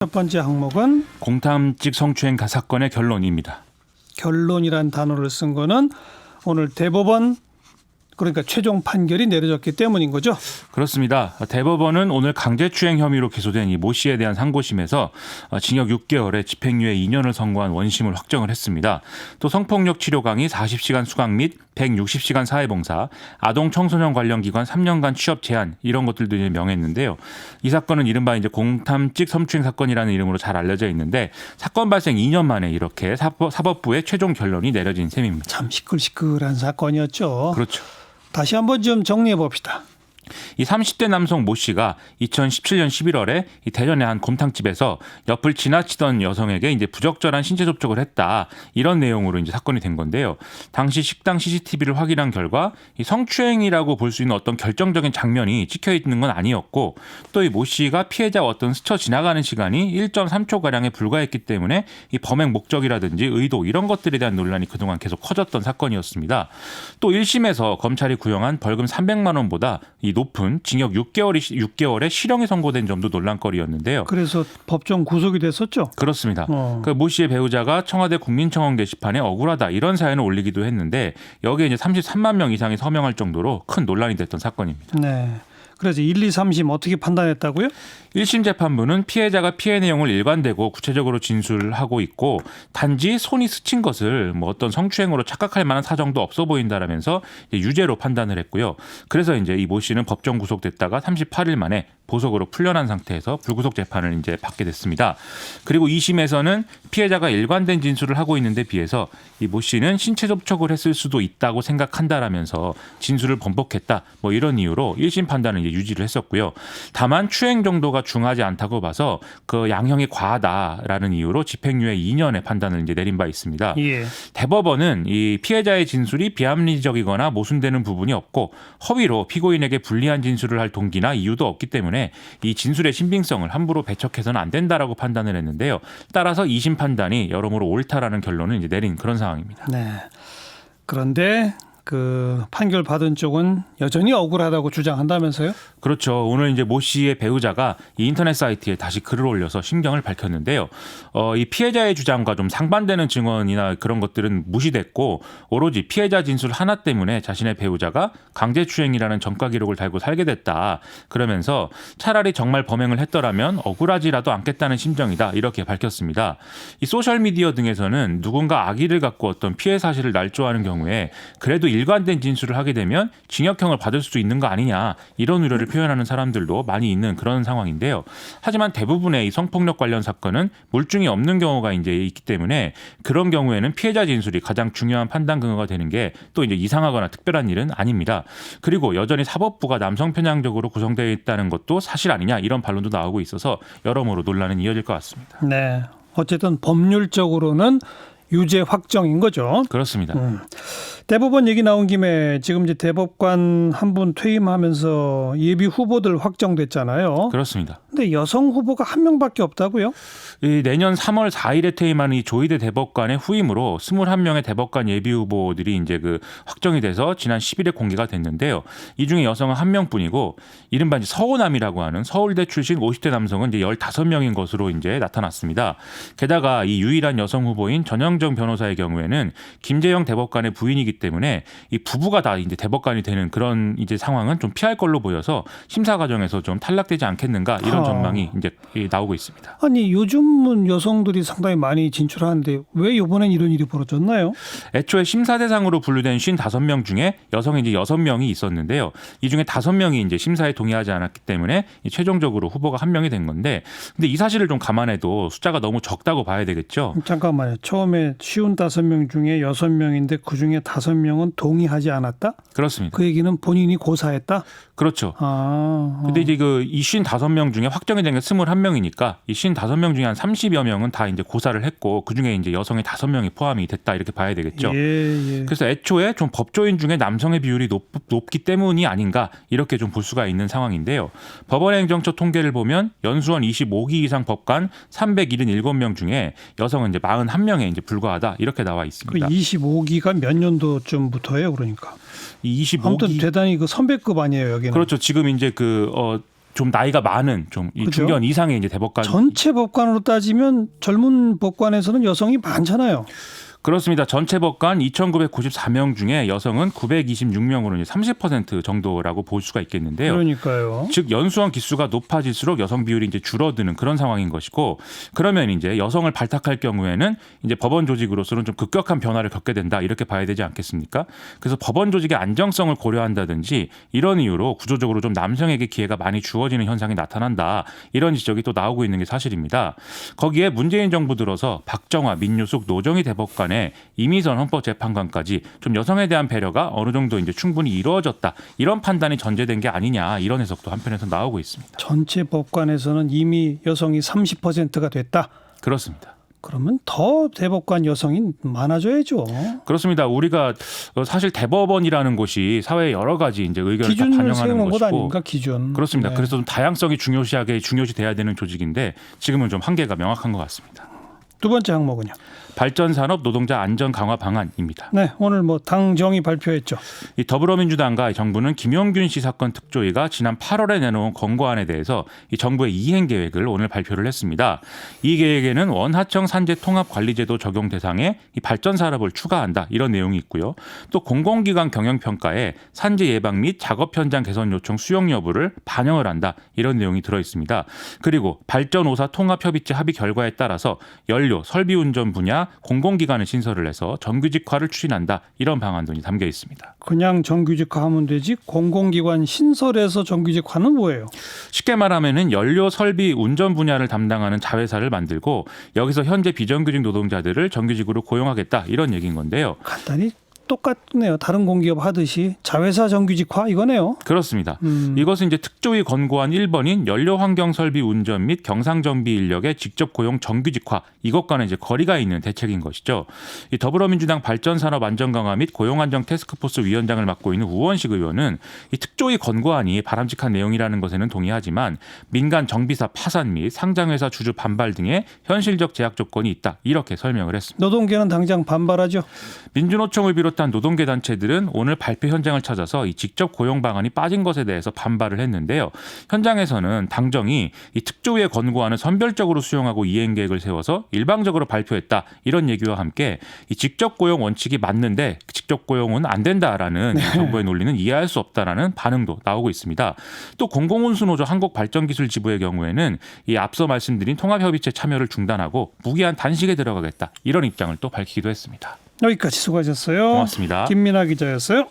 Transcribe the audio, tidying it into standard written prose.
첫 번째 항목은 공탐직 성추행 사건의 결론입니다. 결론이란 단어를 쓴 거는 오늘 대법원 그러니까 최종 판결이 내려졌기 때문인 거죠. 그렇습니다. 대법원은 오늘 강제추행 혐의로 기소된 이 모 씨에 대한 상고심에서 징역 6개월에 집행유예 2년을 선고한 원심을 확정을 했습니다. 또 성폭력 치료 강의 40시간 수강 및 160시간 사회봉사, 아동 청소년 관련 기관 3년간 취업 제한 이런 것들도 이제 명했는데요. 이 사건은 이른바 이제 공탐직 성추행 사건이라는 이름으로 잘 알려져 있는데 사건 발생 2년 만에 이렇게 사법부의 최종 결론이 내려진 셈입니다. 참 시끌시끌한 사건이었죠. 그렇죠. 다시 한번 좀 정리해 봅시다. 이 30대 남성 모 씨가 2017년 11월에 이 대전의 한 곰탕집에서 옆을 지나치던 여성에게 이제 부적절한 신체 접촉을 했다. 이런 내용으로 이제 사건이 된 건데요. 당시 식당 CCTV를 확인한 결과 이 성추행이라고 볼 수 있는 어떤 결정적인 장면이 찍혀 있는 건 아니었고 또 이 모 씨가 피해자와 어떤 스쳐 지나가는 시간이 1.3초 가량에 불과했기 때문에 이 범행 목적이라든지 의도 이런 것들에 대한 논란이 그동안 계속 커졌던 사건이었습니다. 또 1심에서 검찰이 구형한 벌금 300만 원보다 이 높은 징역 6개월의 실형이 선고된 점도 논란거리였는데요. 그래서 법정 구속이 됐었죠. 그렇습니다. 그 모 씨의 배우자가 청와대 국민청원 게시판에 억울하다 이런 사연을 올리기도 했는데 여기에 이제 33만 명 이상이 서명할 정도로 큰 논란이 됐던 사건입니다. 네. 그래서 1, 2, 3심 어떻게 판단했다고요? 1심 재판부는 피해자가 피해 내용을 일관되고 구체적으로 진술하고 있고 단지 손이 스친 것을 뭐 어떤 성추행으로 착각할 만한 사정도 없어 보인다라면서 유죄로 판단을 했고요. 그래서 이제 이 모 씨는 법정 구속됐다가 38일 만에 보석으로 풀려난 상태에서 불구속 재판을 이제 받게 됐습니다. 그리고 2심에서는 피해자가 일관된 진술을 하고 있는데 비해서 이 모 씨는 신체 접촉을 했을 수도 있다고 생각한다라면서 진술을 번복했다. 뭐 이런 이유로 1심 판단을 이제 유지를 했었고요. 다만 추행 정도가 중하지 않다고 봐서 그 양형이 과하다라는 이유로 집행유예 2년의 판단을 이제 내린 바 있습니다. 예. 대법원은 이 피해자의 진술이 비합리적이거나 모순되는 부분이 없고 허위로 피고인에게 불리한 진술을 할 동기나 이유도 없기 때문에 이 진술의 신빙성을 함부로 배척해서는 안 된다라고 판단을 했는데요. 따라서 2심 판단이 여러모로 옳다라는 결론을 이제 내린 그런 상황입니다. 네. 그런데 그 판결 받은 쪽은 여전히 억울하다고 주장한다면서요? 그렇죠. 오늘 이제 모 씨의 배우자가 이 인터넷 사이트에 다시 글을 올려서 심경을 밝혔는데요. 이 피해자의 주장과 좀 상반되는 증언이나 그런 것들은 무시됐고 오로지 피해자 진술 하나 때문에 자신의 배우자가 강제추행이라는 전과 기록을 달고 살게 됐다. 그러면서 차라리 정말 범행을 했더라면 억울하지라도 않겠다는 심정이다. 이렇게 밝혔습니다. 이 소셜미디어 등에서는 누군가 악의를 갖고 어떤 피해 사실을 날조하는 경우에 그래도 일관된 진술을 하게 되면 징역형을 받을 수 있는 거 아니냐 이런 우려를 표현하는 사람들도 많이 있는 그런 상황인데요. 하지만 대부분의 이 성폭력 관련 사건은 물증이 없는 경우가 이제 있기 때문에 그런 경우에는 피해자 진술이 가장 중요한 판단 근거가 되는 게 또 이제 이상하거나 특별한 일은 아닙니다. 그리고 여전히 사법부가 남성 편향적으로 구성되어 있다는 것도 사실 아니냐 이런 반론도 나오고 있어서 여러모로 논란은 이어질 것 같습니다. 네. 어쨌든 법률적으로는 유죄 확정인 거죠. 그렇습니다. 대법원 얘기 나온 김에 지금 이제 대법관 한 분 퇴임하면서 예비 후보들 확정됐잖아요. 그렇습니다. 근데 여성 후보가 한 명밖에 없다고요? 이 내년 3월 4일에 퇴임하는 이 조희대 대법관의 후임으로 21명의 대법관 예비 후보들이 이제 그 확정이 돼서 지난 10일에 공개가 됐는데요. 이 중에 여성은 한 명뿐이고 이른바 이제 서호남이라고 하는 서울대 출신 50대 남성은 이제 15명인 것으로 이제 나타났습니다. 게다가 이 유일한 여성 후보인 전영정 변호사의 경우에는 김재영 대법관의 부인이기 때문에 이 부부가 다 이제 대법관이 되는 그런 이제 상황은 좀 피할 걸로 보여서 심사 과정에서 좀 탈락되지 않겠는가 이런 전망이 이제 나오고 있습니다. 아니 요즘은 여성들이 상당히 많이 진출하는데 왜 이번엔 이런 일이 벌어졌나요? 애초에 심사 대상으로 분류된 55명 중에 여성이 이제 6명이 있었는데요. 이 중에 5명이 이제 심사에 동의하지 않았기 때문에 최종적으로 후보가 한 명이 된 건데 근데 이 사실을 좀 감안해도 숫자가 너무 적다고 봐야 되겠죠. 잠깐만요. 처음에 55명 중에 6명인데 그중에 5명은 동의하지 않았다? 그렇습니다. 그 얘기는 본인이 고사했다? 그렇죠. 근데 이제 그 이 55명 중에 확정이 된 게 21명이니까 이 55명 중에 한 30여 명은 다 이제 고사를 했고 그중에 이제 여성이 5명이 포함이 됐다 이렇게 봐야 되겠죠. 예. 그래서 애초에 좀 법조인 중에 남성의 비율이 높기 때문이 아닌가 이렇게 좀 볼 수가 있는 상황인데요. 법원행정처 통계를 보면 연수원 25기 이상 법관 377명 중에 여성은 이제 41명에 이제 불과하다 이렇게 나와 있습니다. 그 25기가 몇 년도쯤부터예요, 그러니까? 이 25기 아무튼 대단히 그 선배급 아니에요, 여기는. 그렇죠. 지금 이제 그 좀 나이가 많은 좀 이 그죠? 중견 이상의 이제 대법관 전체 법관으로 따지면 젊은 법관에서는 여성이 많잖아요. 그렇습니다. 전체 법관 2,994명 중에 여성은 926명으로 이제 30% 정도라고 볼 수가 있겠는데요. 그러니까요. 즉 연수원 기수가 높아질수록 여성 비율이 이제 줄어드는 그런 상황인 것이고, 그러면 이제 여성을 발탁할 경우에는 이제 법원 조직으로서는 좀 급격한 변화를 겪게 된다 이렇게 봐야 되지 않겠습니까? 그래서 법원 조직의 안정성을 고려한다든지 이런 이유로 구조적으로 좀 남성에게 기회가 많이 주어지는 현상이 나타난다 이런 지적이 또 나오고 있는 게 사실입니다. 거기에 문재인 정부 들어서 박정화, 민유숙, 노정희 대법관 이미선 헌법재판관까지 좀 여성에 대한 배려가 어느 정도 이제 충분히 이루어졌다 이런 판단이 전제된 게 아니냐 이런 해석도 한편에서 나오고 있습니다. 전체 법관에서는 이미 여성이 30%가 됐다. 그렇습니다. 그러면 더 대법관 여성이 많아져야죠. 그렇습니다. 우리가 사실 대법원이라는 곳이 사회의 여러 가지 이제 의견을 다 기준을 반영하는 세우는 곳 것이고 아닙니까? 기준. 그렇습니다. 네. 그래서 좀 다양성이 중요시 돼야 되는 조직인데 지금은 좀 한계가 명확한 것 같습니다. 두 번째 항목은요. 발전산업 노동자 안전 강화 방안입니다. 네, 오늘 뭐 당정이 발표했죠. 이 더불어민주당과 정부는 김용균 씨 사건 특조위가 지난 8월에 내놓은 권고안에 대해서 이 정부의 이행 계획을 오늘 발표를 했습니다. 이 계획에는 원하청 산재 통합 관리제도 적용 대상에 이 발전 산업을 추가한다 이런 내용이 있고요. 또 공공기관 경영 평가에 산재 예방 및 작업 현장 개선 요청 수용 여부를 반영을 한다 이런 내용이 들어 있습니다. 그리고 발전 5사 통합 협의체 합의 결과에 따라서 연료, 설비 운전 분야 공공기관을 신설을 해서 정규직화를 추진한다 이런 방안도 담겨 있습니다. 그냥 정규직화하면 되지 공공기관 신설해서 정규직화는 뭐예요? 쉽게 말하면은 연료, 설비, 운전 분야를 담당하는 자회사를 만들고 여기서 현재 비정규직 노동자들을 정규직으로 고용하겠다 이런 얘기인 건데요. 간단히 똑같네요. 다른 공기업 하듯이 자회사 정규직화 이거네요. 그렇습니다. 이것은 이제 특조위 권고안 1번인 연료 환경 설비 운전 및 경상 정비 인력의 직접 고용 정규직화 이것과는 이제 거리가 있는 대책인 것이죠. 이 더불어민주당 발전산업 안전 강화 및 고용 안정 태스크포스 위원장을 맡고 있는 우원식 의원은 이 특조위 권고안이 바람직한 내용이라는 것에는 동의하지만 민간 정비사 파산 및 상장회사 주주 반발 등의 현실적 제약 조건이 있다 이렇게 설명을 했습니다. 노동계는 당장 반발하죠. 민주노총을 비롯한 노동계 단체들은 오늘 발표 현장을 찾아서 이 직접 고용 방안이 빠진 것에 대해서 반발을 했는데요. 현장에서는 당정이 이 특조위의 권고안을 선별적으로 수용하고 이행 계획을 세워서 일방적으로 발표했다 이런 얘기와 함께 이 직접 고용 원칙이 맞는데 직접 고용은 안 된다라는 정부의 논리는 이해할 수 없다라는 반응도 나오고 있습니다. 또 공공운수노조 한국발전기술지부의 경우에는 이 앞서 말씀드린 통합협의체 참여를 중단하고 무기한 단식에 들어가겠다 이런 입장을 또 밝히기도 했습니다. 여기까지 수고하셨어요. 고맙습니다. 김민아 기자였어요.